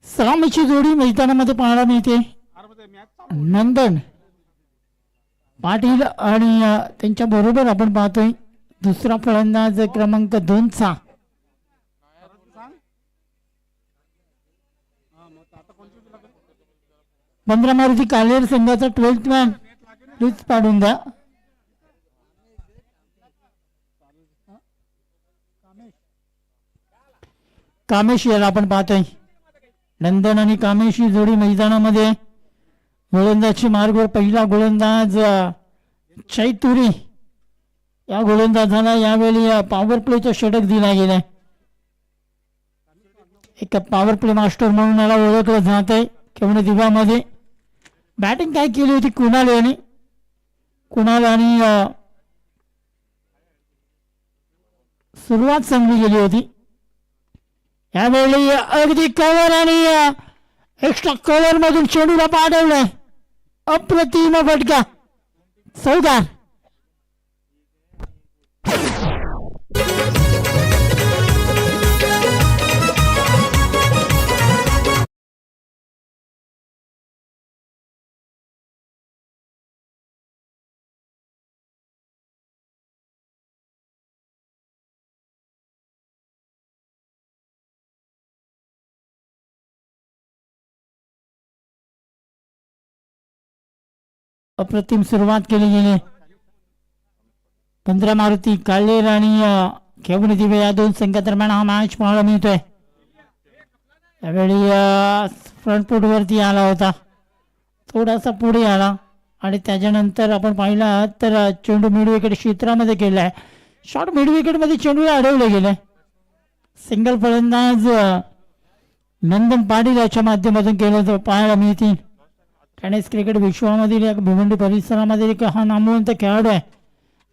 सलामीची जोडी मैदानामध्ये पाहायला मिळते. नंदन पाटील आणि त्यांच्या बरोबर आपण पाहतोय दुसरा फलंदाज क्रमांक 2चा बंद्रा मारुती कालेर संघाचा 12th मॅन प्लीज पाडून द्या. कामेश याला आपण पाहतोय. नंदन आणि कामेश ही जोडी मैदानामध्ये गोलंदाजी मार्गवर पहिला गोलंदाज चैतुरी या गोलंदाजाला यावेळी पॉवर प्लेचा षटक दिला गेलाय. एक पॉवर प्ले मास्टर म्हणून याला ओळखलं जात आहे. केवळ दिव्यामध्ये बॅटिंग काय केली होती कुणाल यांनी. कुणाल आणि सुरुवात चांगली गेली होती. यावेळी अगदी कव्हर आणि एक्स्ट्रा कव्हर मधून चेंडूला पाठवलंय. अप्रतिम फटका चौकार. अप्रतिम सुरुवात केली गेली. बंद्रा मारुती कालेर आणि खेवणे दिवे या दोन संघादरम्यान हा मॅच पाहायला मिळतोय. यावेळी फ्रंट फूट वरती आला होता. थोडासा पुढे आला आणि त्याच्यानंतर आपण पाहिला तर चेंडू मिड विकेट क्षेत्रामध्ये केलाय. शॉर्ट मिड विकेट मध्ये चेंडूला अडवले गेले. सिंगल फलंदाज नंदन पाटील याच्या माध्यमातून केलं तर पाहायला मिळतील. टेनिस क्रिकेट विश्वामधील भिवंडी परिसरामध्ये एक हा नामवंत खेळाडू आहे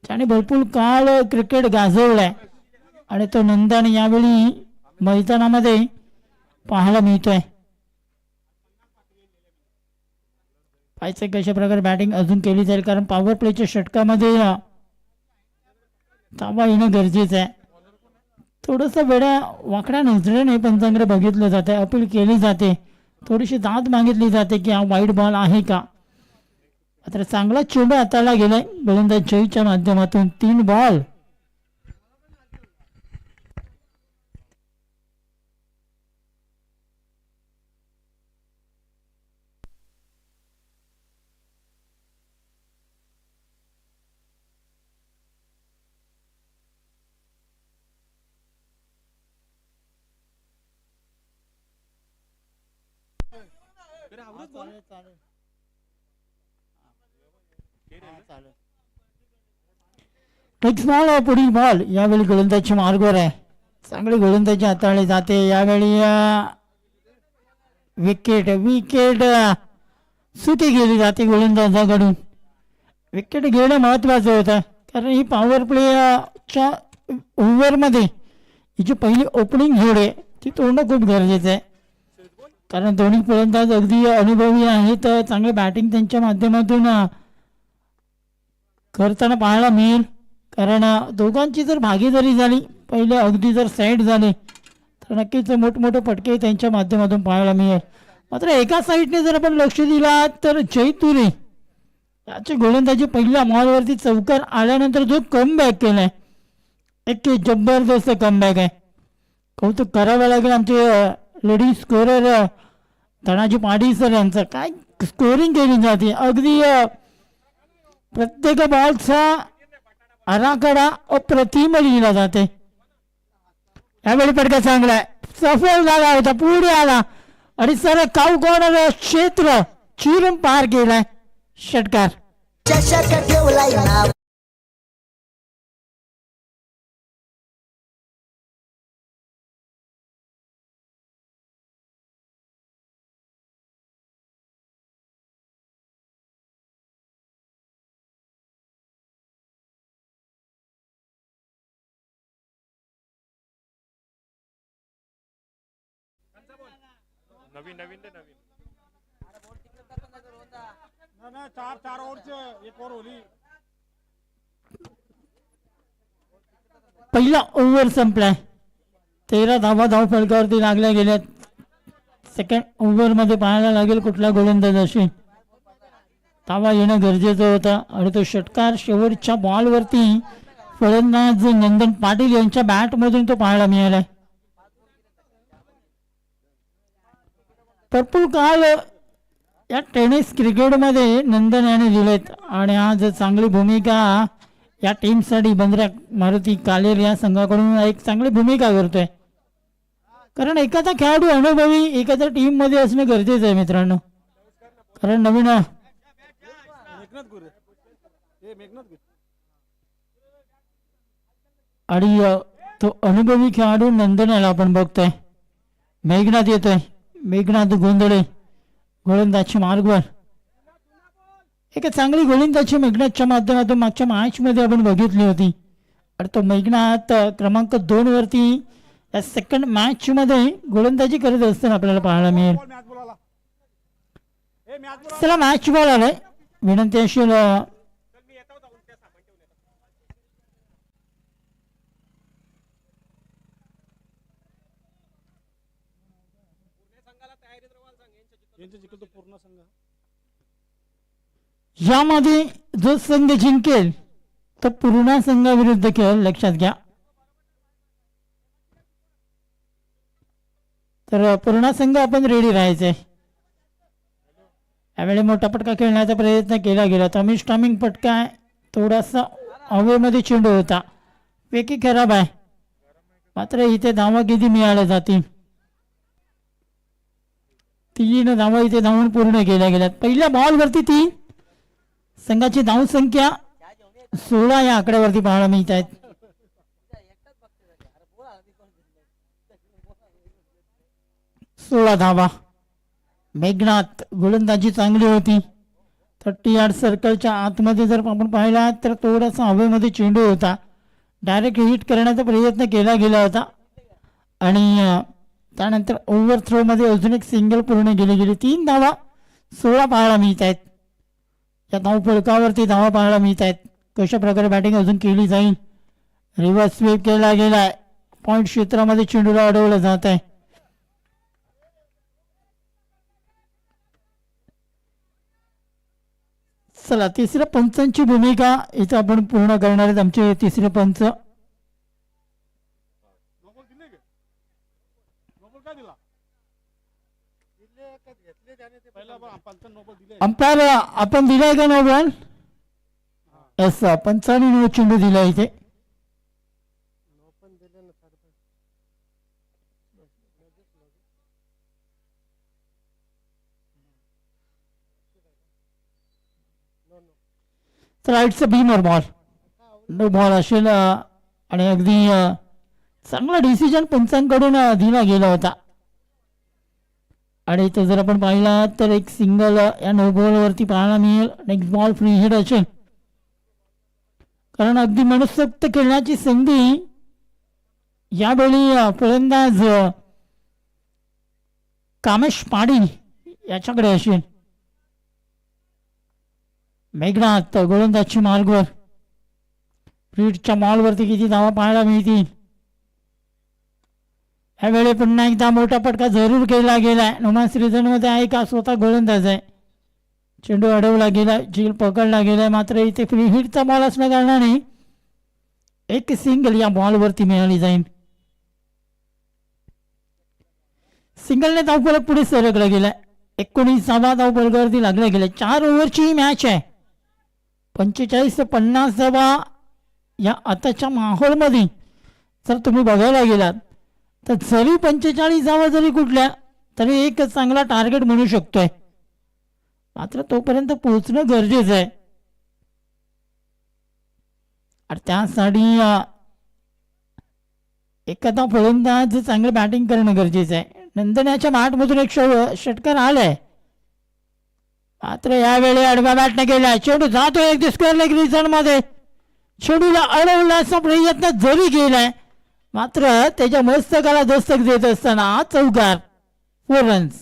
ज्याने भरपूर काळ क्रिकेट गाजवलाय आणि तो नंदन यावेळी मैदानामध्ये पाहायला मिळतोय. पाहायचं कशा प्रकारे बॅटिंग अजून केली जाईल कारण पॉवर प्लेच्या षटकामध्ये ताबा येणं गरजेचं आहे. थोडंसं वेळा वाकड्या नजरेने पंचांकडे बघितलं जाते. अपील केली जाते. थोडीशी दाद मागितली जाते की हा वाईट बॉल आहे का. मात्र चांगला चेंडू हाताला गेलाय गोलंदाज जयच्या माध्यमातून. 3 बॉल. पुढील बॉल. यावेळी गोलंदाजी मार्गवर आहे. चांगली गोलंदाजी हाताळली जाते. यावेळी विकेट विकेट सुटी गेली जाते गोलंदाजाकडून. विकेट घेणं महत्वाचं होतं कारण ही पॉवर प्लेच्या ओव्हरमध्ये ही जी पहिली ओपनिंग झोड आहे ती तोडणं खूप गरजेचं आहे कारण दोन्ही फलंदाज अगदी अनुभवी आहेत. चांगले बॅटिंग त्यांच्या माध्यमातून करताना पाहायला मिळेल कारण दोघांची जर भागीदारी झाली पहिले अगदी जर साईड झाले तर नक्कीच मोठमोठे फटके त्यांच्या माध्यमातून पाहायला मिळेल. मात्र एका साईडने जर आपण लक्ष दिला तर जयतुरे याची गोलंदाजी पहिल्या बॉलवरती चौकार आल्यानंतर जो कमबॅक केलाय एक जबरदस्त कमबॅक आहे. कौतुक करावं लागेल आमचे ladies scorer Dhanaji Patil sir यांचं. काय स्कोरिंग केली जाते. अगदी प्रत्येक बॉलचा आराखडा अप्रतिम लिहिला जाते. यावेळी फटका चांगला आहे. सफल झाला होता. पुढे आला आणि सर काऊ कॉर्नर क्षेत्र चिरून पार केलाय. षटकार. नवीन नवीन दे नवीन ना चार चार ओव्हरचे एक ओव्हर होली. पहिला ओव्हर संपलाय. 13 धावा धावफलकावरती लागल्या गेल्यात. सेकंड ओव्हर मध्ये पाहायला लागेल कुठला गोलंदाज असेल. धावा येणं गरजेचं होतं आणि तो षटकार शेवटच्या बॉलवरती फलंदाज नंदन पाटील यांच्या बॅटमधून तो पाहायला मिळालाय. भरपूर काळ या टेनिस क्रिकेटमध्ये नंदन याने दिलेत आणि आज चांगली भूमिका या टीमसाठी बंद्रा मारुती कालेर या संघाकडून एक चांगली भूमिका करतोय. कारण एखादा खेळाडू अनुभवी एखाद्या टीम मध्ये असणं गरजेचं आहे मित्रांनो. कारण नवीन आणि तो अनुभवी खेळाडू नंदन याला आपण बघतोय. मेघनाथ येतोय. मेघनाथ गोंधळे गोलंदाजी मार्गवर. एक चांगली गोलंदाजी मेघनाथच्या माध्यमातून मागच्या मॅच मध्ये आपण बघितली होती आणि तो मेघनाथ क्रमांक 2 वरती या सेकंड मॅच मध्ये गोलंदाजी करत असताना आपल्याला पाहायला मिळेल. चला मॅच बॉल आलाय. विनंती असेल पूर्ण संघ यामध्ये जो संघ जिंकेल तो पूर्ण संघाविरुद्ध खेळ. लक्षात घ्या. तर पूर्ण संघ आपण रेडी राहायचंय. यावेळी मोठा पटका खेळण्याचा प्रयत्न केला गेला. तमिश टायमिंग पटका आहे. थोडासा हवेमध्ये चेंडू होता. पैकी खराब आहे. मात्र इथे धावा किती मिळाल्या जातील. 3 धावा इथे धावून पूर्ण केल्या गेल्यात. पहिल्या बॉलवरती 3. संघाची धाव संख्या 16 या आकड्यावरती पाहायला मिळत आहेत. 16 धावा. मेघनाथ गोलंदाजी चांगली होती. 30 यार्ड सर्कलच्या आतमध्ये जर आपण पाहिला तर थोडासा हवेमध्ये चेंडू होता. डायरेक्ट हिट करण्याचा प्रयत्न केला गेला होता आणि त्यानंतर ओव्हर थ्रो मध्ये अजून एक सिंगल पूर्ण केली गेली. 3 धावा 16 पाहायला मिळत आहेत. या धावफलकावरती धावा पाहायला मिळत आहेत. कशा प्रकारे बॅटिंग अजून केली जाईल. रिव्हर्स स्वीप केला गेलाय. पॉइंट क्षेत्रामध्ये चेंडूला अडवलं जात आहे. चला तिसऱ्या पंचांची भूमिका इथं आपण पूर्ण करणार आहेत. आमचे तिसरे पंच अंपायर आपण दिलाय का नो बॉल. यस पंचाने नो चेंडू दिला इथे. तर it's a beamer ball. No ball असेल आणि अगदी चांगला डिसिजन पंचांकडून दिला गेला होता. आणि इथं जर आपण पाहिला तर एक सिंगल या नो बॉलवरती पाहायला मिळेल. नेक्स्ट बॉल फ्री हिट असेल. कारण अगदी मनसोक्त खेळण्याची संधी यावेळी फलंदाज कामेश पाटील याच्याकडे असेल. मेघनाथ गोलंदाजी मार्गवर. फ्रीटच्या बॉलवरती किती धावा पाहायला मिळतील. यावेळी पुन्हा एकदा मोठा पटका जरूर केला गेलाय. नोमान सीझन मध्ये आहे का स्वतः गोलंदाज आहे. चेंडू अडवला गेला. झील पकडला गेलाय. मात्र इथे फ्री हिटचा बॉल असल्या कारणाने एक सिंगल या बॉलवरती मिळाली जाईल. सिंगलने धावफलक पुढे सरकला गेलाय. 19 धावफलकावरती लागला गेलाय. 4 ओव्हरची ही मॅच आहे. 45-50 धावा या आताच्या माहोलमध्ये जर तुम्ही बघायला गेलात तर जरी 45 धावा जरी कुठल्या तरी एक चांगला टार्गेट म्हणू शकतोय. मात्र तोपर्यंत पोहोचणं गरजेचं आहे आणि त्यासाठी एखादा फलंदाज चांगलं बॅटिंग करणं गरजेचं आहे. नंदनाच्या बॅटमधून एक षटकार आलाय. मात्र यावेळी आडव्या बॅटने गेलाय. चेंडू जातो एक स्क्वेअर लेग रिझन मध्ये. चेंडूला अडवण्याचा प्रयत्न जरी केलाय मात्र त्याच्या मस्तकाला दस्तक देत असताना चौकार. 4 रन्स.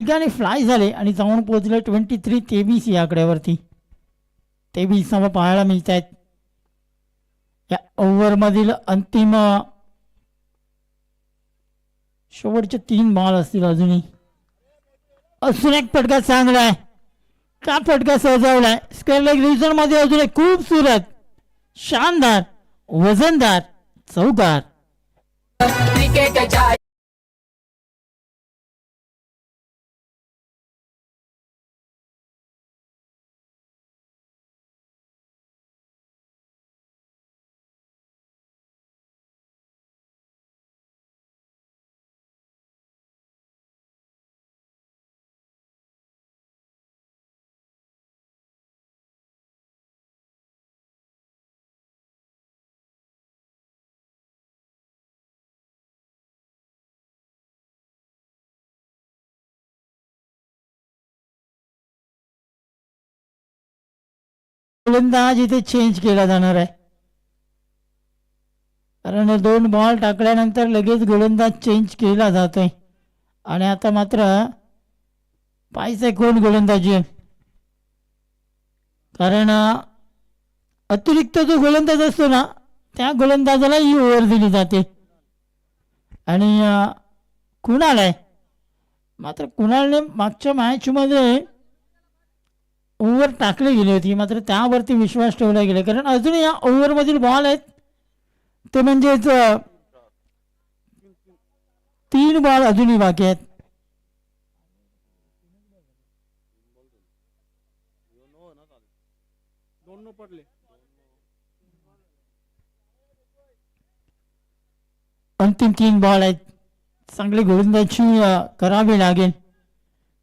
ठिकाणी फ्लाय झाले आणि जाऊन पोहोचले 23-23 या आकड्यावरती. 23 धावा पाहायला मिळत आहेत. या ओव्हरमधील अंतिम शेवटचे 3 बॉल असतील. अजून एक फटका चांगला आहे. का फटका सजवलाय स्क्वेअर लेग रिजन मध्ये. अजून एक खूबसूरत शानदार वजनदार चौकार. गोलंदाज इथे चेंज केला जाणार आहे, कारण 2 बॉल टाकल्यानंतर लगेच गोलंदाज चेंज केला जातोय. आणि आता मात्र पाहिजे कोण गोलंदाजी, कारण अतिरिक्त जो गोलंदाज असतो ना त्या गोलंदाजाला ही ओव्हर दिली जाते. आणि कुणाल आहे मात्र कुणालने मागच्या मॅचमध्ये ओव्हर टाकली गेली होती, मात्र त्यावरती विश्वास ठेवला गेला. कारण अजून या ओव्हरमधील बॉल आहेत ते म्हणजेच 3 बॉल अजूनही बाकी आहेत. अंतिम 3 बॉल आहेत. चांगली गोलंदाजी करावी लागेल,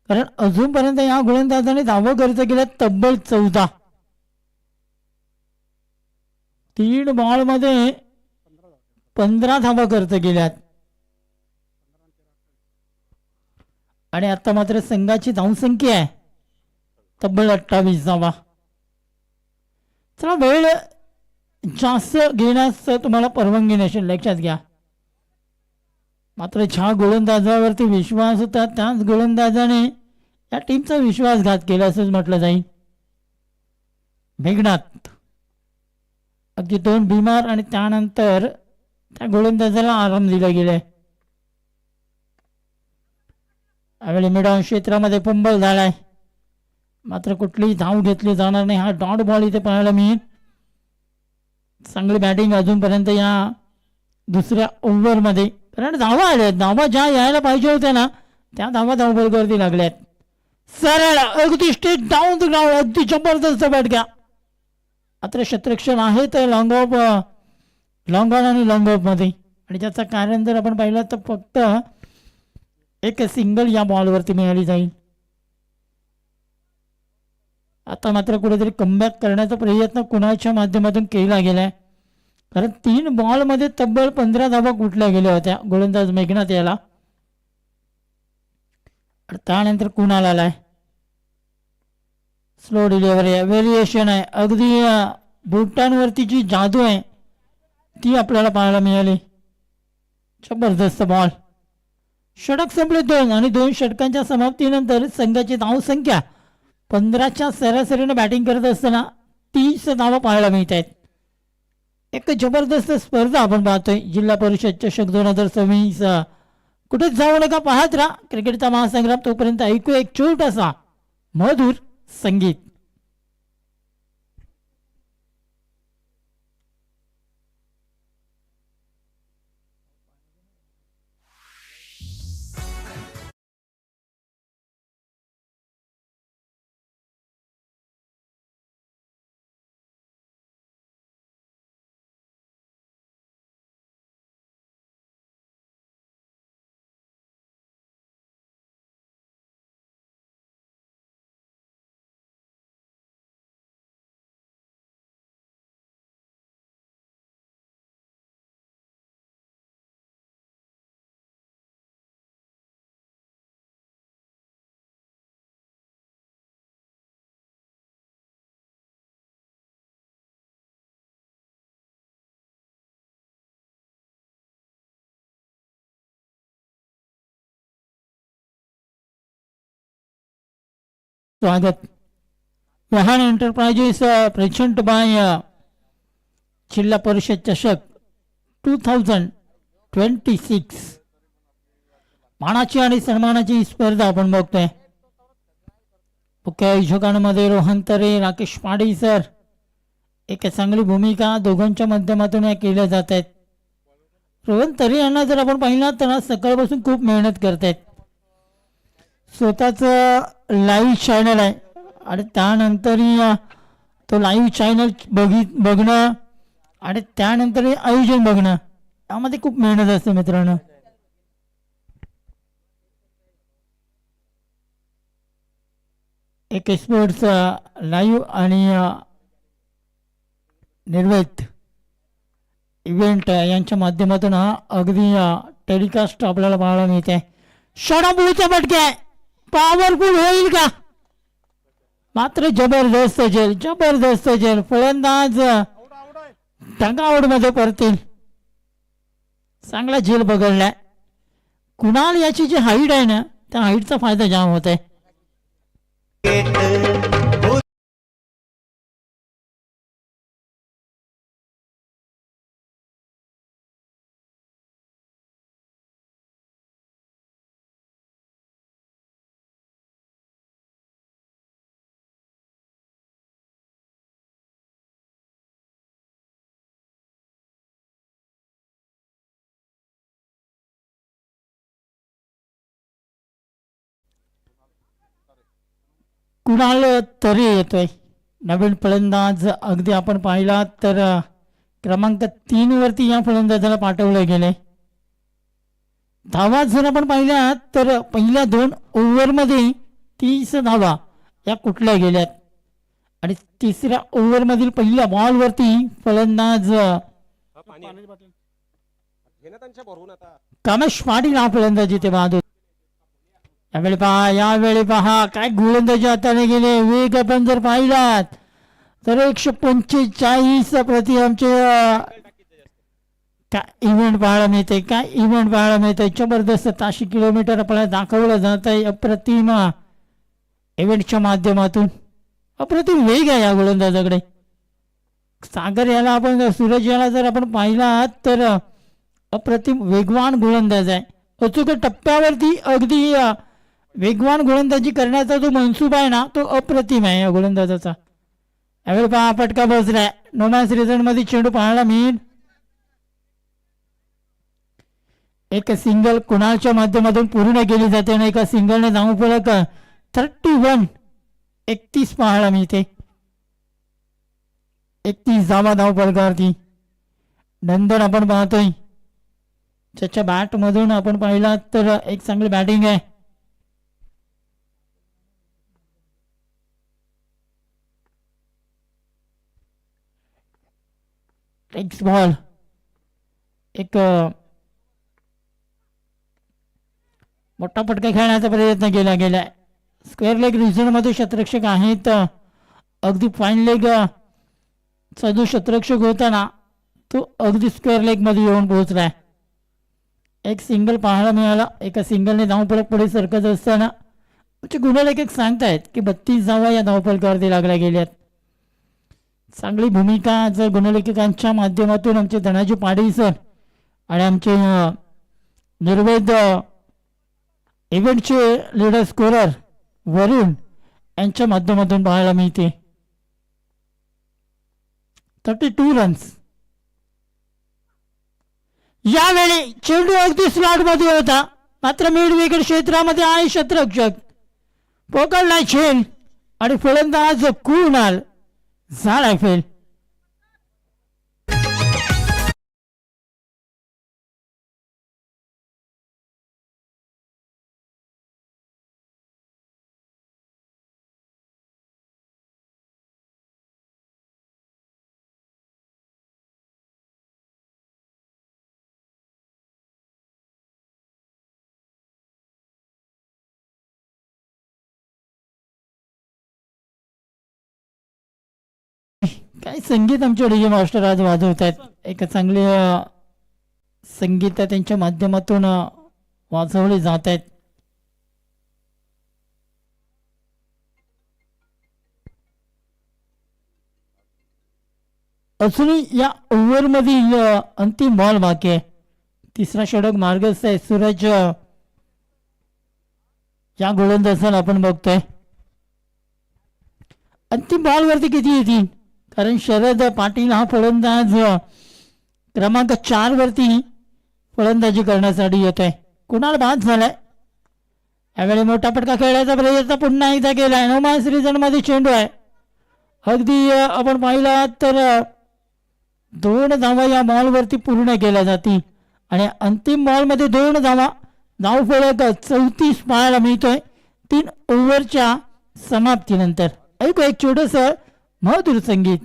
कारण अजूनपर्यंत या गोलंदाजाने धावा खर्च केल्या तब्बल 14. 3 बॉल मध्ये 15 धावा खर्च केल्यात. आणि आता मात्र संघाची धावसंख्या आहे तब्बल 28 धावा. चला वेळ जास्त घेण्यास तुम्हाला परवानगी नसेल, लक्षात घ्या. मात्र ज्या गोलंदाजावरती विश्वास होता त्याच गोलंदाजाने या टीमचा विश्वासघात केला असंच म्हटलं जाईल. मेघनाथ अगदी 2 बिमार आणि त्यानंतर त्या गोलंदाजाला आराम दिला गेलाय. यावेळी मिडऑन क्षेत्रामध्ये फंबल झालाय, मात्र कुठलीही धाव घेतली जाणार नाही. हा डॉट बॉल इथे पाहायला मिळेल. चांगली बॅटिंग अजूनपर्यंत या दुसऱ्या ओव्हरमध्ये, कारण धावा आल्यात, धावा ज्या यायला पाहिजे होत्या ना त्या धावा धावबलवरती लागल्यात. सरळ अगदी स्ट्रेट डाऊन द ग्राउंड, अगदी जबरदस्त बॅट घ्या. मात्र क्षेत्ररक्षण आहे तर लॉंग ऑफ, लॉंग ऑन आणि लॉंग ऑफ मध्ये. आणि त्याचं कारण जर आपण पाहिलं तर फक्त एक सिंगल या बॉलवरती मिळाली जाईल. आता मात्र कुठेतरी कमबॅक करण्याचा प्रयत्न कुणाच्या माध्यमातून केला गेलाय, कारण 3 बॉलमध्ये तब्बल 15 धावा कुठल्या गेल्या होत्या गोलंदाज मेघनाथ याला. त्यानंतर कुणाल आलाय. स्लो डिलिव्हरी आहे, व्हेरिएशन आहे, अगदी बुटांवरती जी जादू आहे ती आपल्याला पाहायला मिळाली. जबरदस्त बॉल. षटक संपले 2 आणि 2 षटकांच्या समाप्तीनंतर संघाची धावसंख्या 15च्या सरासरीने बॅटिंग करत असताना 30 धावा पाहायला मिळत आहेत. एक जबरदस्त स्पर्धा आपण पाहतोय. जिल्हा परिषद चषक 2026. कुठेच जाऊ नका, पाहत राहा क्रिकेटचा महासंग्राम. तोपर्यंत ऐकू एक छोटासा मधुर संगीत. स्वागत. विहान एंटरप्राइजेस प्रेझेंट बाय जिल्हा परिषद चषक 2026 मानाची आणि सन्मानाची ही स्पर्धा आपण बघतोय. मुख्य आयोजकांमध्ये रोहन तरे, राकेश पाडी सर. एक चांगली भूमिका दोघांच्या माध्यमातून या केल्या जात आहेत. रोहन तरे यांना जर आपण पाहिलं तर सकाळपासून खूप मेहनत करतायत. स्वतःच लाईव्ह चॅनल आहे आणि त्यानंतरही तो लाईव्ह चॅनल बघणं आणि त्यानंतर आयोजन बघणं यामध्ये खूप मेहनत असते मित्रांनो. एक स्पोर्ट्स लाईव्ह आणि निर्वेद इव्हेंट यांच्या माध्यमातून हा अगदी टेलिकास्ट आपल्याला पाहायला मिळते. षडाबूचा फटका पॉवरफुल होईल का? मात्र जबरदस्त झेल फलंदाज टंगाआउट मध्ये परतील. चांगला झेल पकडलाय. कुणाल याची जी हाईट आहे ना त्या हाईटचा फायदा जाम होत आहे. कुणाल तरी येतोय नवीन फलंदाज. अगदी आपण पाहिला तर क्रमांक 3 वरती या फलंदाजाला पाठवलं गेले. धावा जर आपण पाहिल्या तर पहिल्या 2 ओव्हरमध्ये 30 धावा या कुठल्या गेल्यात आणि तिसऱ्या ओव्हरमधील पहिल्या बॉलवरती फलंदाज कामेश पाटील हा फलंदाज इथे बाद. यावेळी पहा काय गोलंदाजी हाताने गेले. वेग आपण जर पाहिलात तर 145 प्रति आमचे काय इव्हेंट पाहायला मिळते. जबरदस्त 80 किलोमीटर आपल्याला दाखवलं जात आहे. अप्रतिम इव्हेंटच्या माध्यमातून अप्रतिम वेग आहे या गोलंदाजाकडे. सागर याला आपण सूरज याला जर आपण पाहिलात तर अप्रतिम वेगवान गोलंदाज आहे. अचूक टप्प्यावरती अगदी वेगवान गोलंदाजी करण्याचा जो मनसूबा आहे ना तो अप्रतिम आहे या गोलंदाजाचा. यावेळी पहा फटका बसलाय. नोमॅन्स रिझन मध्ये चेंडू पाहायला मिळेल. एक सिंगल कुणालच्या माध्यमातून पूर्ण केली जाते आणि एका सिंगलने धावफलक 31 पाहायला मिळते. 31 धावा धावफलकावरती. नंतर आपण पाहतोय त्याच्या बॅट मधून आपण पाहिला तर एक चांगली बॅटिंग आहे. टेक्स बॉल एक मोठा फटका खेळण्याचा प्रयत्न केला गेलाय. स्क्वेअर लेग रिजन मध्ये शतरक्षक आहेत. अगदी फाईन लेग चा जो शतरक्षक होता ना तो अगदी स्क्वेअर लेग मध्ये येऊन पोहोचलाय. एक सिंगल पाहायला मिळाला. एका सिंगलने धावफलक पुढे सरकत असताना आमचे गुणलेखक सांगतायत की 32 धावा या धावफलकावरती लागल्या गेल्यात. चांगली भूमिका जर गुणलेखकांच्या माध्यमातून आमचे धनाजी पाटील सर आणि आमचे निर्वेद इव्हेंटचे लीडर स्कोरर वरुण यांच्या माध्यमातून पाहायला मिळते. 32 रन्स. यावेळी चेंडू अगदी स्लॉट मध्ये होता मात्र मिड विकेट क्षेत्रामध्ये आहे शतरक्षक. पकडला झेल आणि फलंदाज कुणाल झाला फेल. काय संगीत आमचे डीजे मास्टर आज वाजवत आहेत. एक चांगले संगीत त्यांच्या माध्यमातून वाजवले जात आहेत. अजूनही या ओव्हरमधील अंतिम बॉल बाकी आहे. तिसरा षटक मार्गस्थ आहे सूरज या गोलंदाजाला आपण बघतोय. अंतिम बॉलवरती किती येतील, कारण शरद पाटील हा फलंदाज क्रमांक 4 वरती फलंदाजी करण्यासाठी येतोय. कुणाल बाद झालाय. यावेळी मोठा फटका खेळण्याचा प्रयत्न पुन्हा एकदा केलाय. नोमॅन्स रिझन मध्ये चेंडू आहे. अगदी आपण पाहिला तर 2 धावा या बॉलवरती पूर्ण केल्या जातील आणि अंतिम बॉलमध्ये 2 धावा. धावफलक 34 पाहायला मिळतोय 3 ओव्हरच्या समाप्तीनंतर. ऐकू एक छोटस मधुर संगीत.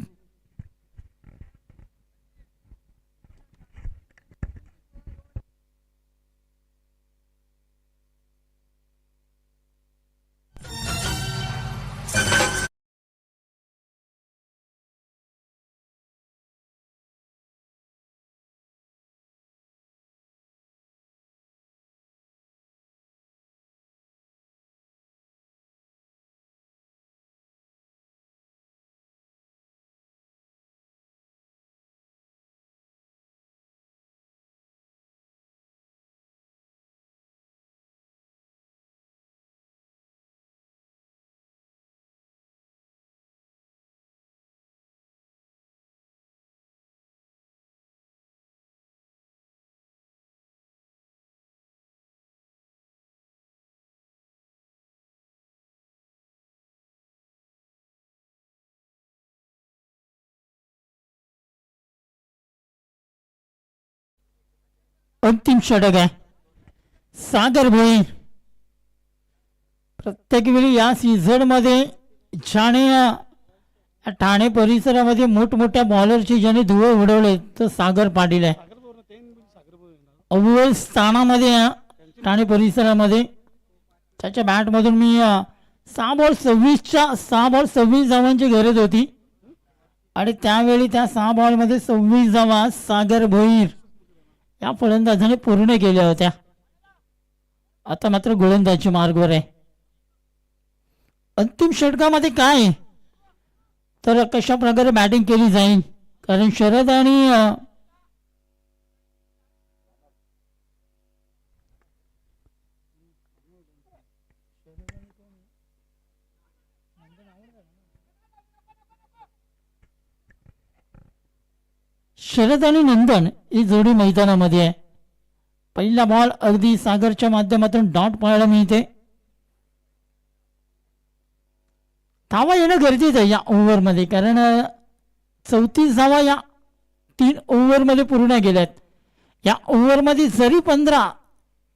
अंतिम षटक आहे. सागर भोईर प्रत्येक वेळी या सीझन मध्ये ठाणे परिसरामध्ये मोठमोठ्या बॉलरची ज्याने धुळे उडवले तर सागर पाटील आहे. अव्वल स्थानामध्ये ठाणे परिसरामध्ये त्याच्या बॅटमधून मी 6 बॉल 26 धावांची गरज होती आणि त्यावेळी त्या 6 बॉलमध्ये 26 धावा सागर भोईर या फलंदाजाने पूर्ण केल्या होत्या. आता मात्र गोलंदाजी मार्गावर आहे. अंतिम षटकामध्ये काय तर कशा प्रकारे बॅटिंग केली जाईल, कारण शरद आणि नंदन ही जोडी मैदानामध्ये आहे. पहिला बॉल अगदी सागरच्या माध्यमातून डॉट पाहायला मिळते. धावा येणं गरजेचं आहे या ओव्हरमध्ये, कारण 34 धावा या 3 ओव्हरमध्ये पूर्ण केल्यात. या ओव्हरमध्ये जरी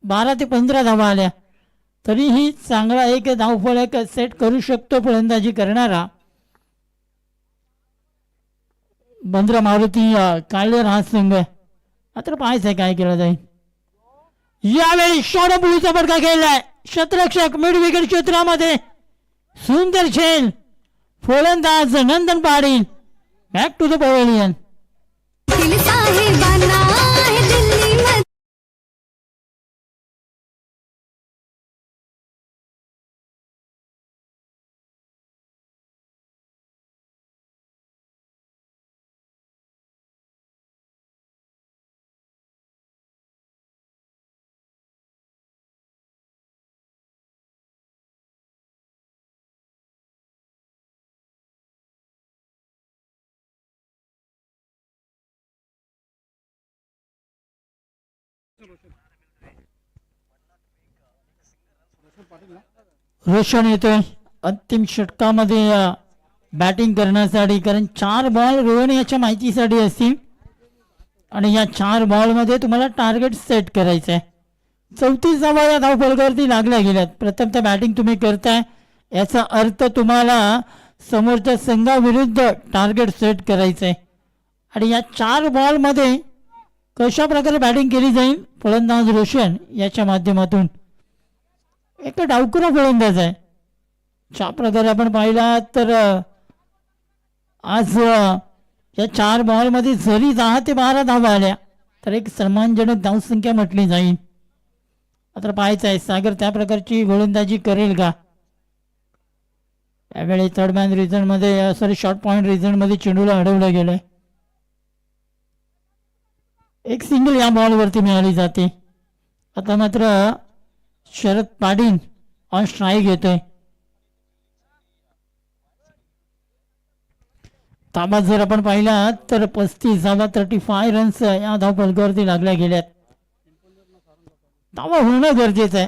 12 ते 15 धावा आल्या तरीही चांगला एक धावफलक सेट करू शकतो फलंदाजी करणारा बंद्रा मारुती काळेर हा संघ. मात्र पाहायचंय काय केलं जाईल. यावेळी शॉर्टपुलीचा फटका खेळलाय. क्षेत्ररक्षक मिड विकेट क्षेत्रामध्ये सुंदर झेल. फलंदाज Nandan Patil back to the pavilion. Roshan येतोय अंतिम षटकामध्ये बॅटिंग करण्यासाठी, कारण 4 बॉल रोहन याच्या माहितीसाठी असतील आणि या 4 बॉलमध्ये तुम्हाला टार्गेट सेट करायचं आहे. 34 धावा या धावफलकावरती लागल्या गेल्यात. प्रथम तर बॅटिंग तुम्ही करताय याचा अर्थ तुम्हाला समोरच्या संघाविरुद्ध टार्गेट सेट करायचं आहे आणि या 4 बॉलमध्ये कशा प्रकारे बॅटिंग केली जाईल. फलंदाज रोशन याच्या माध्यमातून एक डावखुरा फलंदाज आहे. ज्या प्रकारे आपण पाहिला तर आज या 4 बॉलमध्ये जरी 10 ते 12 धावा आल्या तर एक सन्मानजनक धावसंख्या म्हटली जाईल. मात्र पाहायचं आहे सागर त्या प्रकारची गोलंदाजी करेल का. यावेळी थर्ड मॅन रिझन मध्ये शॉर्ट पॉइंट रिझन मध्ये चेंडूला अडवलं गेलंय. एक सिंगल या बॉलवरती मिळाली जाते. आता मात्र शरद पाटील ऑन स्ट्राईक येतोय. ताबा जर आपण पाहिला तर 35 धावा 35 रन्स या धावफलकावरती लागल्या गेल्यात. धावा होणं गरजेचं आहे,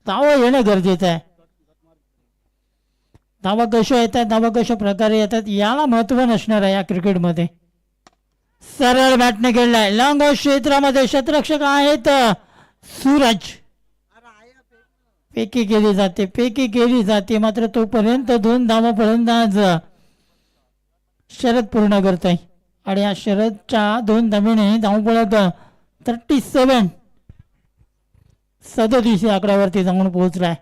धावा येणं गरजेचं आहे. धावा कशा येतात, धावा कशा प्रकारे येतात याला महत्व नसणार आहे या क्रिकेटमध्ये. सरळ बॅटने खेळलाय लॉंग क्षेत्रामध्ये क्षेत्ररक्षक आहेत सूरज. पेकी केली जाते, पेकी केली जाते, मात्र तोपर्यंत 2 धावा फलंदाज शरद पूर्ण करतोय. आणि या शरदच्या 2 धावेने धावफलक 37 37 आकड्यावरती जाऊन पोहोचलाय.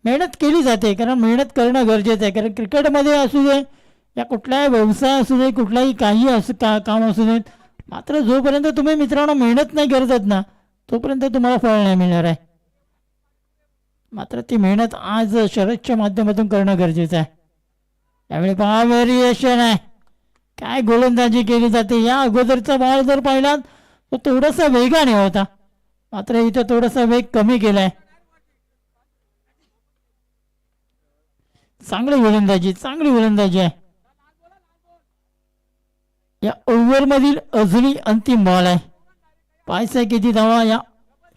मेहनत केली जाते, कारण मेहनत करणं गरजेचं आहे. कारण क्रिकेटमध्ये असू दे या कुठलाही व्यवसाय असू दे, कुठलाही काही काम असू दे, मात्र जोपर्यंत तुम्ही मित्रांनो मेहनत नाही करतात ना तोपर्यंत तुम्हाला फळ नाही मिळणार आहे. मात्र ती मेहनत आज शरदच्या माध्यमातून करणं गरजेचं आहे. त्यावेळी पहा व्हेरिएशन आहे, काय गोलंदाजी केली जाते. या अगोदरचा बॉल जर पाहिला तर थोडासा वेगाने होता, मात्र इथं थोडासा वेग कमी केलाय. चांगली गोलंदाजी, चांगली गोलंदाजी आहे. या ओव्हरमधील अजूनही अंतिम बॉल आहे. पाहायचं किती धावा या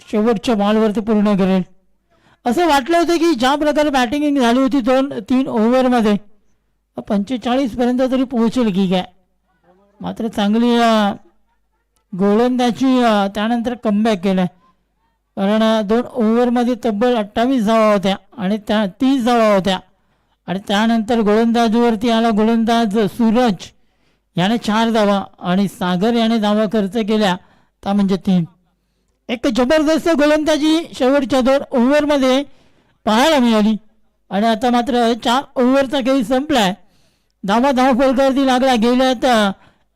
शेवटच्या बॉलवरती पूर्ण करेल. असं वाटलं होतं की ज्या प्रकारे बॅटिंग झाली होती 2-3 ओव्हरमध्ये 45 पर्यंत तरी पोहोचेल की काय, मात्र चांगली गोलंदाजी त्यानंतर कमबॅक केलाय. कारण 2 ओव्हरमध्ये तब्बल 28 धावा होत्या आणि त्या 30 धावा होत्या. आणि त्यानंतर गोलंदाजीवरती आला गोलंदाज सूरज, याने 4 धावा आणि सागर याने धावा खर्च केल्या त्या म्हणजे 3. एक जबरदस्त गोलंदाजी शेवटच्या 2 ओव्हरमध्ये पाहायला मिळाली. आणि आता मात्र 4 ओव्हरचा खेळ संपलाय. धावफलकावरती लागला गेल्यात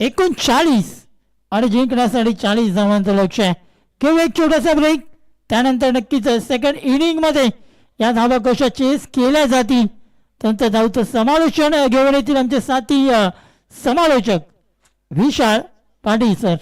39 आणि जिंकण्यासाठी 40 धावांचं लक्ष आहे. किंवा एक छोटासा ब्रेक, त्यानंतर नक्कीच सेकंड इनिंगमध्ये या धावा कशा चेस केल्या जातील त्यांचं धावचं समालोचन घेऊन येतील आमचे साथी समालोचक Vishal Patil sir.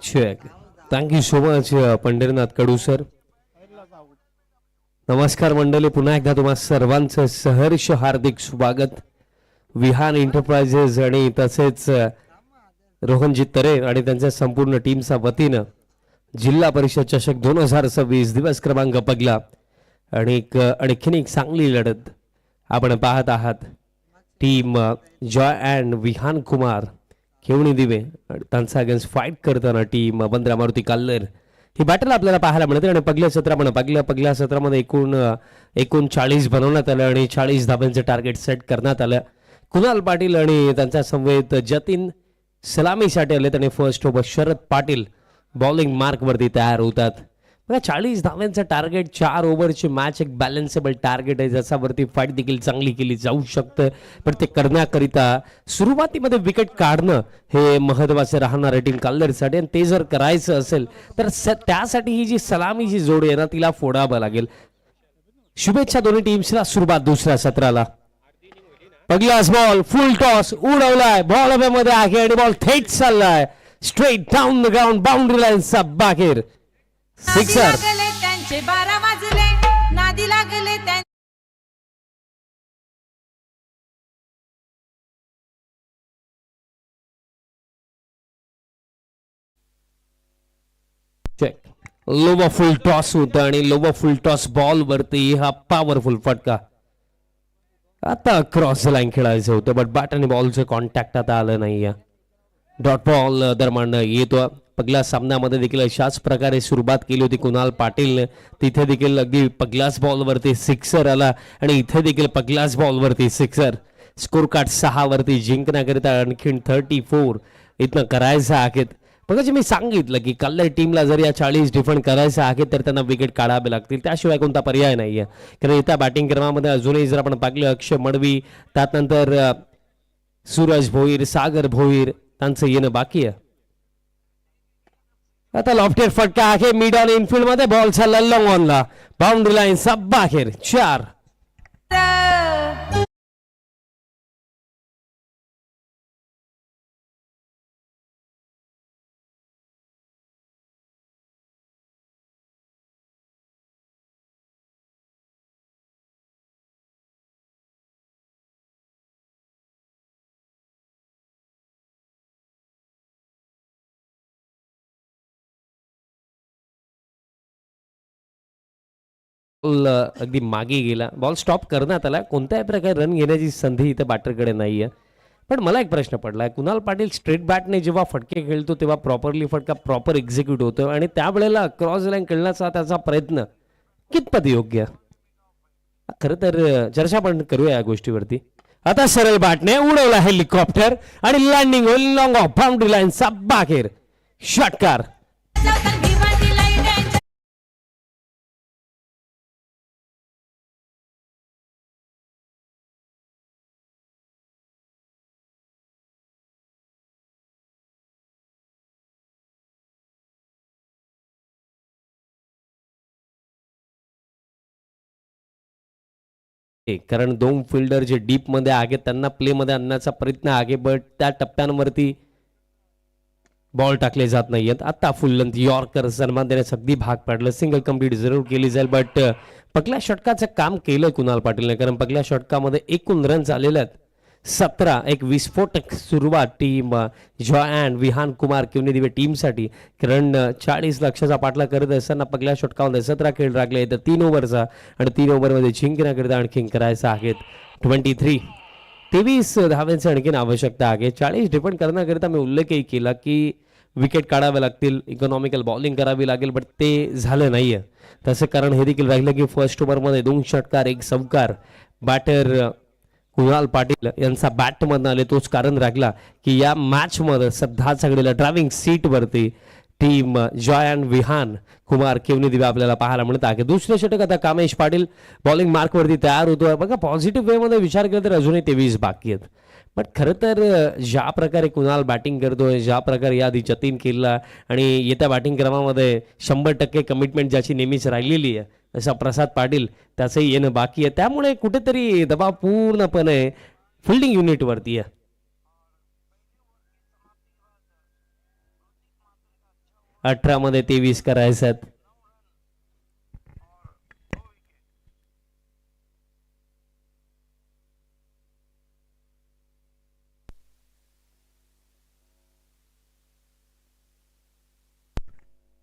Check. Thank you so much Pandharinath Kadu sir. नमस्कार मंडळी, पुन्हा एकदा तुम्हा सर्वांचं सहर्ष हार्दिक स्वागत. विहान एंटरप्राइजेस आणि तसेच रोहनजी तरे आणि त्यांच्या संपूर्ण टीमच्या वतीनं जिल्हा परिषद चषक 2026 दिवस क्रमांक पगला आणि आणखीन एक चांगली लढत आपण पाहत आहात. Team Joy and Vihan Kumar Kevni Dive त्यांचा अगेन्स्ट फाईट करताना टीम बंद्रा मारुती काल्लर ही बॅटल आपल्याला पाहायला मिळते. आणि पगल्या सत्रामध्ये एकूण 40 बनवण्यात आलं आणि 40 धाब्यांचं टार्गेट सेट करण्यात आलं. कुणाल पाटील आणि त्यांच्या समवेत जतीन सलामीसाठी आले. आणि first over Sharad Patil bowling मार्कवरती तयार होतात. बघा 40 धाव्यांचं टार्गेट, 4 ओव्हरची मॅच एक बॅलन्सेबल टार्गेट आहे ज्याच्यावरती फाईट देखील चांगली केली जाऊ शकतं. पण ते करण्याकरिता सुरुवातीमध्ये विकेट काढणं हे महत्त्वाचं राहणार आहे टीम काल्लरसाठी. आणि ते जर करायचं असेल तर त्यासाठी ही जी सलामीची जोडी आहे ना तिला फोडावं लागेल. शुभेच्छा दोन्ही टीम्सला. सुरुवात दुसऱ्या सत्राला. पहिलाच बॉल फुल टॉस उडवलाय, बॉल हवेमध्ये आहे आणि बॉल थेट चाललाय straight down the ground, boundary लाईनचा बाहेर. सिक्सर. त्यांचे 12 वाजले, नादी लागले लोवा फुल टॉस होता आणि लोवा फुल टॉस बॉल वरती हा पॉवरफुल फटका. आता क्रॉस लाईन खेळायचं होतं बट बॅट आणि बॉलचं कॉन्टॅक्ट आता आलं नाही. डॉट बॉल दरम्यान येतो. पहिल्या सामन्यामध्ये देखील अशाच प्रकारे सुरुवात केली होती कुणाल पाटीलने. तिथे देखील अगदी पहिल्याच बॉलवरती सिक्सर आला आणि इथे देखील पहिल्याच बॉलवरती सिक्सर. स्कोर कार्ड 6 वरती जिंकण्याकरिता आणखीन 34 इथनं करायचं आहेत. बघा जे मी सांगितलं की कल्लर टीमला जर या 40 डिफेंड करायचं आहेत तर त्यांना विकेट काढावे लागतील, त्याशिवाय कोणता पर्याय नाही आहे. कारण येत्या बॅटिंग क्रमामध्ये अजूनही जर आपण पाहिलं अक्षय मडवी, त्यानंतर सूरज भोईर, सागर भोईर त्यांचं येणं बाकी आहे. आता लॉफ्टेड फटका आहे मिड ऑन इनफिल्ड मध्ये, बॉल चालला लॉंग ऑनला, बाउंड्री लाईन सब बाहेर. 4. अगदी मागे गेला, बॉल स्टॉप करण्यात आला. कोणत्याही प्रकारे रन घेण्याची संधी इथे बॅटरकडे नाहीये. पण मला एक प्रश्न पडलाय, कुणाल पाटील स्ट्रेट बॅटने जेव्हा फटके खेळतो तेव्हा प्रॉपरली फटका प्रॉपर एक्झिक्यूट होतो आणि त्यावेळेला क्रॉस लाईन खेळण्याचा त्याचा प्रयत्न कितपत योग्य. खरं तर चर्चा आपण करूया या गोष्टीवरती. आता सरळ बॅटने उडवला हेलिकॉप्टर आणि लँडिंग होईल लॉंग ऑफ, बाउंड्री लाईनचा बाहेर. षटकार. कारण 2 फिल्डर जे डीप मध्ये आहेत त्यांना प्ले मध्ये आणण्याचा प्रयत्न आहे, बट त्या टप्प्यांवरती बॉल टाकले जात नाहीयेत. आता फुल लेंथ यॉर्कर सन्मान देण्यास अगदी भाग पडलं. सिंगल कंप्लीट जरूर केली जाईल, बट पहिल्या षटकाचं काम केलं कुणाल पाटीलने. कारण पहिल्या षटकामध्ये एकूण रन झालेले आहेत 17. एक विस्फोटक सुरुवात team Joy and Vihan Kumar Kevni Dive टीमसाठी. कारण 40 लक्षाचा पाठला करत असताना पहिल्या षटकामध्ये 17 खेळ लागले तर 3 ओव्हरचा, आणि 3 ओव्हरमध्ये जिंकण्याकरिता आणखीन करायचं आहेत 23 धाव्यांची आणखीन आवश्यकता आहे. 40 डिफेंड करण्याकरिता मी उल्लेखही केला की विकेट काढावे लागतील, इकॉनॉमिकल बॉलिंग करावी लागेल, बट ते झालं नाहीये. तसं कारण हे देखील राहिलं की फर्स्ट ओव्हरमध्ये 2 षटकार 1 चौकार. बॅटर कुणाल पाटील यांचा बॅटमधून आले, तोच कारण राहिला की या मॅचमध्ये सध्या सगळ्याला ड्रायव्हिंग सीटवरती team Joy and Vihan Kumar Kevni Dive आपल्याला पाहायला मिळत आहे. दुसरे षटक आता कामेश पाटील बॉलिंग मार्कवरती तयार होतो. बघा पॉझिटिव्ह वेमध्ये विचार केला तर अजूनही 23 बाकी आहेत. बट खरं तर ज्या प्रकारे कुणाल बॅटिंग करतोय, ज्या प्रकारे याआधी जतीन केला आणि येत्या बॅटिंग क्रमामध्ये 100% कमिटमेंट ज्याची नेहमीच राहिलेली आहे असा प्रसाद पाटील, त्याचंही येणं बाकी आहे. त्यामुळे कुठेतरी दबाव पूर्णपणे फिल्डिंग युनिटवरती आहे. 18 मध्ये 23 करायच्यात.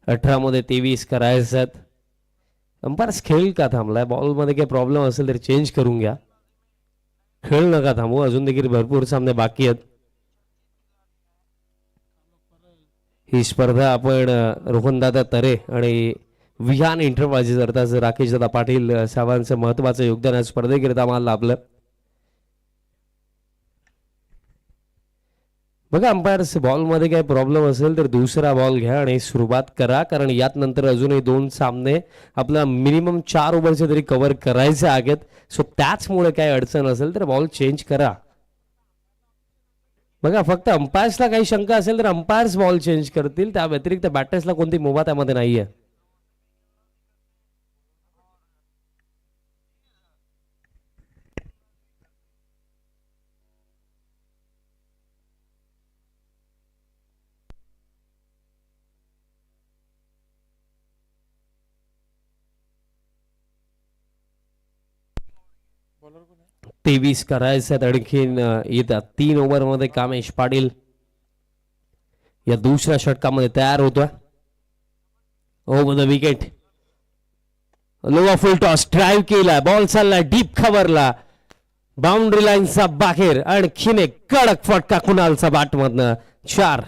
अठरा मध्ये 23 करायच्यात. अंपायर्स खेळ का थांबलाय? बॉल मध्ये काही प्रॉब्लेम असेल तर चेंज करून घ्या. खेळ नका थांबू, अजून देखील भरपूर सामने बाकी आहेत. ही स्पर्धा आपण रोहनदादा तरे आणि विहान एंटरप्राइजेस अर्थात राकेशदादा पाटील साहेबांचं महत्वाचं योगदान या स्पर्धेकरिता आम्हाला लाभलं. बघा अंपायर्स, बॉलमध्ये काही प्रॉब्लेम असेल तर दुसरा बॉल घ्या आणि सुरुवात करा, कारण यात नंतर अजूनही 2 सामने आपला मिनिमम 4 ओव्हरचे तरी कव्हर करायचे आहेत. सो त्याचमुळे काही अडचण असेल तर बॉल चेंज करा. बघा फक्त अंपायर्सला काही शंका असेल तर अंपायर्स बॉल चेंज करतील, त्या व्यतिरिक्त बॅटर्सला कोणती मुभा त्यामध्ये नाहीये. बॉलर कोण आहे? 23 करायच्यात आणखीन येतात. 3 ओव्हरमध्ये कामेश पाटील या दुसऱ्या षटकामध्ये तयार होतोय. ओव्हर द विकेट, लोवा फुल टॉस, ड्राईव्ह केला, बॉल चालला डीप खवरला, बाउंड्री लाईनचा बाहेर, आणखीन एक कडक फटका कुणालचा बॅट मधनं. 4.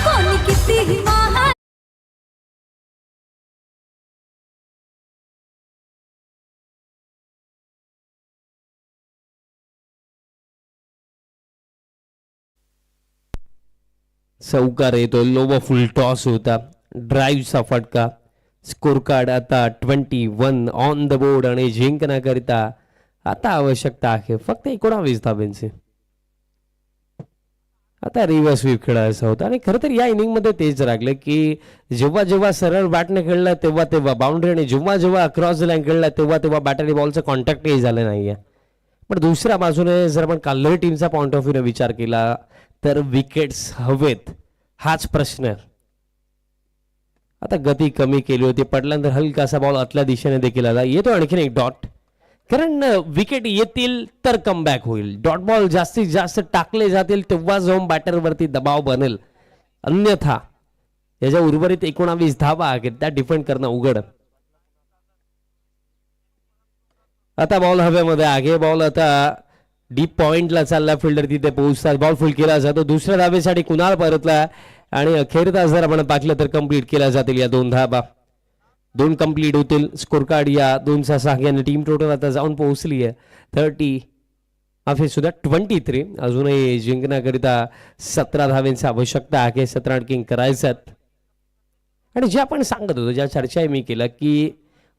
कोणी कितीही महान चौकार येतो, लोवा फुल टॉस होता, ड्राईव्हचा फटका. स्कोर कार्ड आता 21 ऑन द बोर्ड आणि जिंकण्याकरिता आता आवश्यकता आहे फक्त 19 धाब्यांची. आता रिव्हर्स स्वीप खेळायचा होता आणि खरं तर या इनिंग मध्ये तेच राखलं की जेव्हा जेव्हा सरळ बॅटने खेळला तेव्हा तेव्हा बाउंड्री आणि जेव्हा जेव्हा अक्रॉस द लाईन खेळला तेव्हा तेव्हा बॅट आणि बॉलचं कॉन्टॅक्टही झालं नाहीये. पण दुसऱ्या बाजूने जर आपण काल्लरी टीमचा पॉइंट ऑफ व्ह्यूने विचार केला तर विकेट्स हवेत हाच प्रश्न आहे. आता गती कमी केली होती, पडल्यानंतर हलकासा बॉल आतल्या दिशेने देखील आला. येतो आणखीन एक डॉट, कारण विकेट येतील तर कमबॅक होईल. डॉट बॉल जास्तीत जास्त टाकले जातील तेव्हा जाऊन बॅटरवरती दबाव बनेल, अन्यथा याच्या उर्वरित 19 धावा आहेत त्या डिफेंड करणं उघड. आता बॉल हवेमध्ये आहे, बॉल आता डीप पॉइंटला चालला, फिल्डर तिथे पोहोचतात, बॉल फुल केला जातो. दुसऱ्या धाबेसाठी कुणाल परतला आणि अखेरता जर आपण पाहिलं तर कंप्लीट केल्या जातील या 2 धाबा. 2 कंप्लीट होतील. स्कोर कार्ड या 2च्या सहाय्याने टीम टोटल आता जाऊन पोहोचली आहे 30, माफी सुद्धा 23. अजूनही जिंकण्याकरिता 17 धाव्यांची आवश्यकता आहे. 17 आणखी करायच्यात. आणि जे आपण सांगत होतो, ज्या चर्चा मी केला की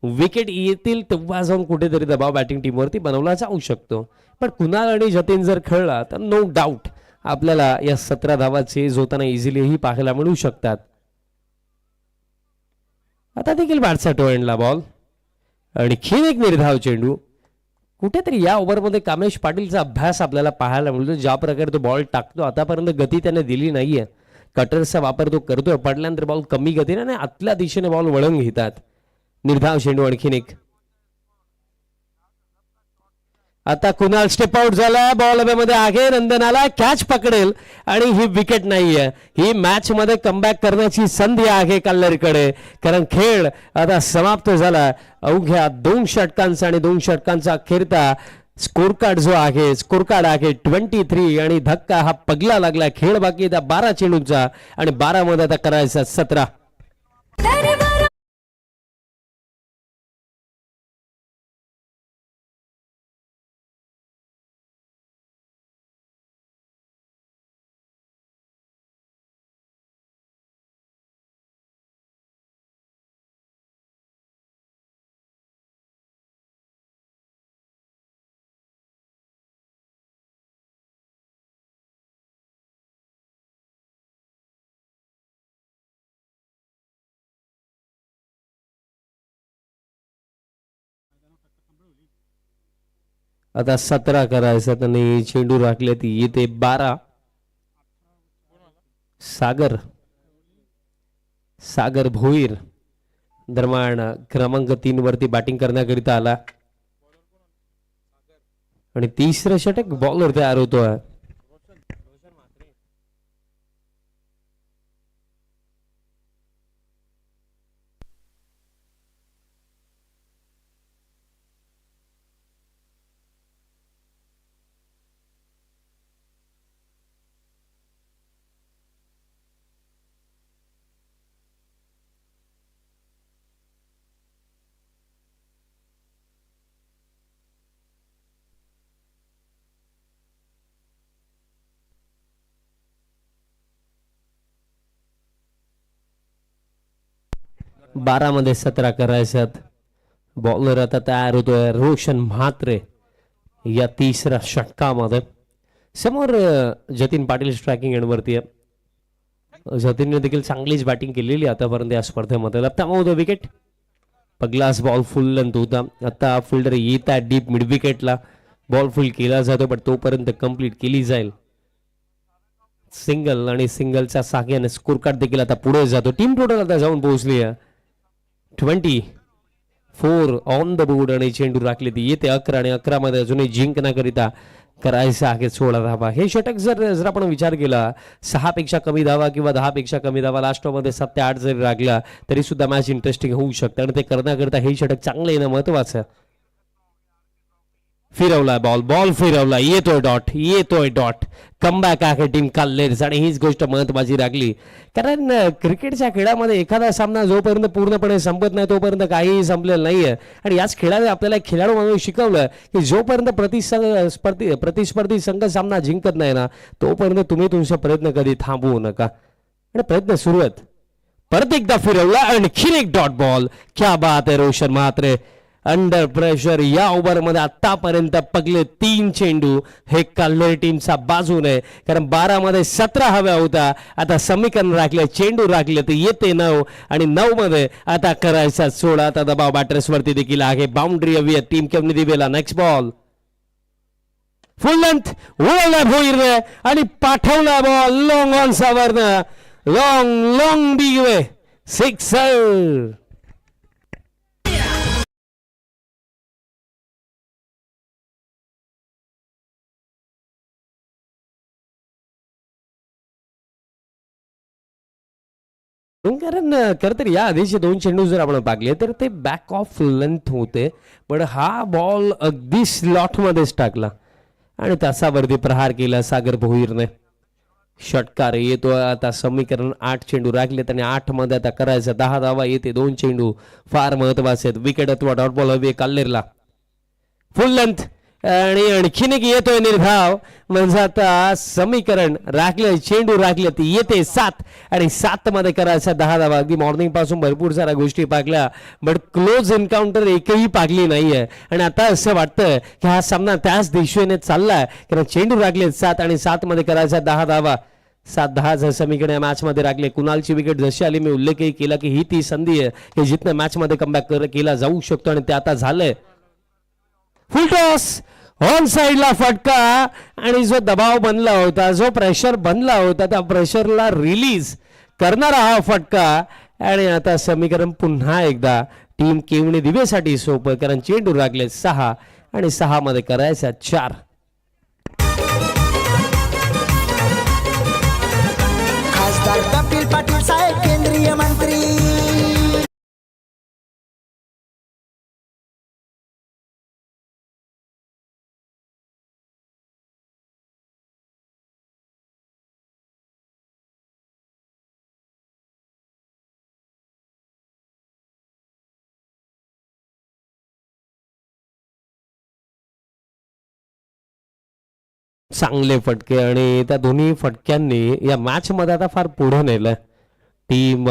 विकेट येतील तेव्हा जाऊन कुठेतरी दबाव बॅटिंग टीमवरती बनवला जाऊ शकतो. पण कुणाल आणि जतीन जर खेळला तर नो डाऊट आपल्याला या 17 धावा चेज होताना इझिलीही पाहायला मिळू शकतात. आता देखील बॅटचा टो एंडला बॉल, आणखीन एक निर्धाव चेंडू. कुठेतरी या ओव्हरमध्ये कामेश पाटीलचा अभ्यास आपल्याला पाहायला मिळतो. ज्या प्रकारे तो बॉल टाकतो, आतापर्यंत गती त्याने दिली नाहीये. कटरचा वापर तो करतोय, पडल्यानंतर बॉल कमी गतीने आणि आतल्या दिशेने बॉल वळून घेतात. निर्धाव चेंडू आणखीन एक. आता कुणाल स्टेप आउट झाला, बॉल हवेमध्ये आहे, नंदनाला कॅच पकडेल आणि ही विकेट नाहीये. ही मॅच मध्ये कमबॅक करण्याची संधी आहे कल्लरीकडे, कारण खेळ आता समाप्त झाला. अवघ्या 2 षटकांचा आणि 2 षटकांचा अखेरता स्कोर कार्ड जो आहे, स्कोर कार्ड आहे 23 आणि धक्का हा पगला लागला. खेळ बाकी आता 12 चेंडूंचा आणि 12 मध्ये आता करायचा 17. आता 17 करायचं आणि चेंडू राखले ती येते 12. सागर सागर भोईर दरम्यान क्रमांक 3 वरती बॅटिंग करण्याकरिता आला आणि तिसरं षटक बॉलर तयार होतोय. बारा मध्ये 17 करायच्यात. बॉलर आता तयार होतोय रोशन म्हात्रे या तिसऱ्या षटकामध्ये. समोर जतीन पाटील स्ट्रायकिंग एंडवरती आहे. जतीनने देखील चांगलीच बॅटिंग केलेली आतापर्यंत या स्पर्धेमध्ये. लपतामध्ये विकेट. पगलास बॉल फुल लेंथ होता. आता फिल्डर येत आहे डीप मिड विकेटला. बॉल फुल केला जातो पण तोपर्यंत कंप्लीट केली जाईल. सिंगल आणि सिंगलच्या साह्याने स्कोर कार्ड देखील आता पुढे जातो. टीम टोटल आता जाऊन पोहोचली आहे 24 ऑन द बोर्ड आणि चेंडू राखले ती येते 11 आणि 11 मध्ये अजूनही जिंकण्याकरिता करायचं आहे 16 धावा. हे षटक जर आपण विचार केला 6 पेक्षा कमी धावा किंवा 10 पेक्षा कमी धावा लास्ट मध्ये 7 ते 8 जरी लागला तरी सुद्धा मॅच इंटरेस्टिंग होऊ शकते आणि ते करण्याकरिता हे षटक चांगलं येणं महत्वाचं. फिरवला बॉल. बॉल फिरवला. येतोय डॉट. कमबॅक आहे टीम काल्लेर्स आणि हीच गोष्ट महत्वाची राखली कारण क्रिकेटच्या खेळामध्ये एखादा सामना जोपर्यंत पूर्णपणे संपत नाही तोपर्यंत काहीही संपलेलं नाहीये. आणि याच खेळाने आपल्याला खेळाडू म्हणून शिकवलं की जोपर्यंत प्रतिस्पर्धी संघ सामना जिंकत नाही ना तोपर्यंत तुम्ही तुमचे प्रयत्न कधी थांबवू नका. आणि प्रयत्न सुरू आहेत. परत एकदा फिरवला आणखीन एक डॉट बॉल. क्या बात आहे रोशन म्हात्रे. अंडर प्रेशर या ओव्हर मध्ये आतापर्यंत पगले 3 चेंडू हे काल्लेर टीमचा बाजूने कारण 12 मध्ये 17 हव्या होता. आता समीकरण राखले चेंडू राखले तर येते 9 आणि 9 मध्ये आता करायचा 16. आता दबाव बॅटर्स वरती देखील आहे. बाउंड्री हवी आहे टीम केवनी दिवेला. नेक्स्ट बॉल फुल लेंथ वळला भोईरने आणि पाठवला बॉल लॉंग ऑन सावरनं. Long big way sixer. कारण खरं तर या आधीचे 2 चेंडू जर आपण पाहिले तर ते बॅक ऑफ लेंथ होते पण हा बॉल अगदी स्लॉट मध्येच टाकला आणि तासावरती प्रहार केला सागर भोईरने. षटकार येतो. आता समीकरण 8 चेंडू राखलेत आणि 8 मध्ये आता करायचं 10 धावा. येते 2 चेंडू फार महत्वाचे आहेत. विकेट अथवा डॉट बॉल हवी काल्लेरला. फुल लेंथ आणि आणखीन एक येतोय निर्धाव म्हणजे आता समीकरण राखले चेंडू राखले ती येते 7 आणि 7 मध्ये करायचा 10 धावा. अगदी मॉर्निंग पासून भरपूर साऱ्या गोष्टी पाकल्या बट क्लोज एन्काउंटर एकही पाकली नाहीये आणि आता असं वाटतं की हा सामना त्याच दिशेने चाललाय कारण चेंडू राखले 7 आणि 7 मध्ये करायचा 10 धावा. 7-10 समीकरण या मॅच मध्ये राखले. कुणालची विकेट जशी आली मी उल्लेखही केला की ही ती संधी आहे की जिथनं मॅच मध्ये कमबॅक केला जाऊ शकतो आणि ते आता झालंय. फुल टॉस ऑन साइडला फटका आणि जो दबाव बनला होता जो प्रेशर बनला होता त्या प्रेशरला रिलीज करणारा हा फटका आणि आता समीकरण पुन्हा एकदा टीम केवणी दिवेसाठी सोपं कारण चेंडू राखले 6 आणि 6 मध्ये करायचा 4. खासदार कपिल पाटील साहेब केंद्रीय मंत्री. चांगले फटके आणि त्या दोन्ही फटक्यांनी या मॅच मध्ये आता फार पुढे नेलं team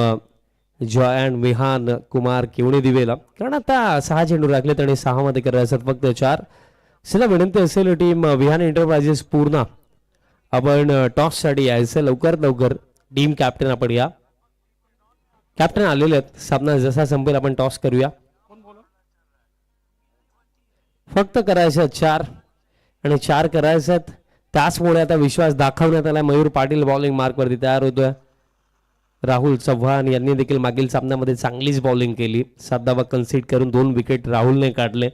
Joy and Vihan Kumar Kevni दिवेला कारण आता 6 चेंडू राखलेत आणि 6 मध्ये करायचं फक्त 4. चला विनंती असेल टीम विहान एंटरप्राइजेस पूर्ण आपण टॉस साठी यायचं लवकर टीम कॅप्टन आपण या. कॅप्टन आलेले आहेत. सामना जसा संपेल आपण टॉस करूया. फक्त करायचं 4 आणि 4 करायचं त्याचमुळे आता विश्वास दाखवण्यात आला. मयूर पाटील बॉलिंग मार्क वरती तयार होतोय. राहुल चव्हाण यांनी देखील मागील सामन्यामध्ये चांगलीच बॉलिंग केली. 7 धावा कन्सीड करून 2 विकेट राहुलने काढले.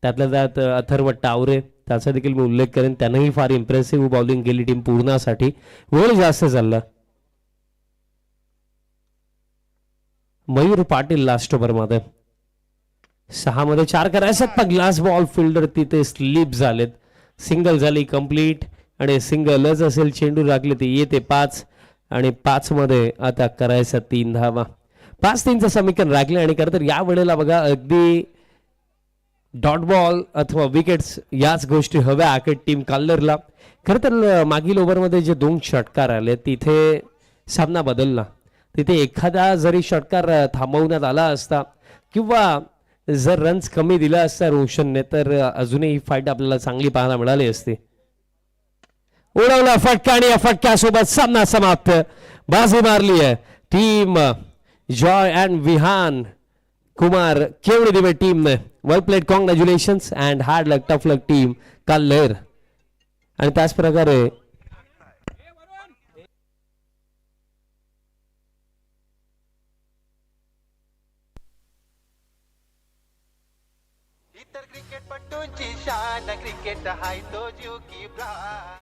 त्यातल्या त्यात अथर्व टावरे त्याचा देखील मी उल्लेख करेन. त्यानंही फार इम्प्रेसिव्ह बॉलिंग केली टीम पूर्णासाठी. वेळ जास्त चालला. मयूर पाटील लास्ट ओव्हरमध्ये 6 मध्ये 4 करायच्यात पण ग्लास बॉल फिल्डर तिथे स्लिप झालेत. सिंगल झाली कंप्लीट आणि सिंगलच असेल. चेंडू राखले ते येते 5 आणि 5 मध्ये आता करायचा 3 धावा. 5-3चं समीकरण राखले आणि खरं तर या वेळेला बघा अगदी डॉट बॉल अथवा विकेट्स याच गोष्टी हव्या आखेट टीम कल्लरला. खरं तर मागील ओव्हरमध्ये जे 2 षटकार आले तिथे सामना बदलला. तिथे एखादा जरी षटकार थांबवण्यात आला असता किंवा जर रन्स कमी दिला असता रोशनने तर अजूनही ही फाईट आपल्याला चांगली पाहायला मिळाली असती. उडवला फटका आणि या फटक्यासोबत सामना समाप्त. बाजी मारली आहे team Joy and Vihan Kumar Kevni Dive टीमने. Well played, congratulations and hard luck, tough luck team Kaller. आणि त्याच प्रकारे इतर क्रिकेटपटूंची शान क्रिकेट हाय तो जीव की प्राण.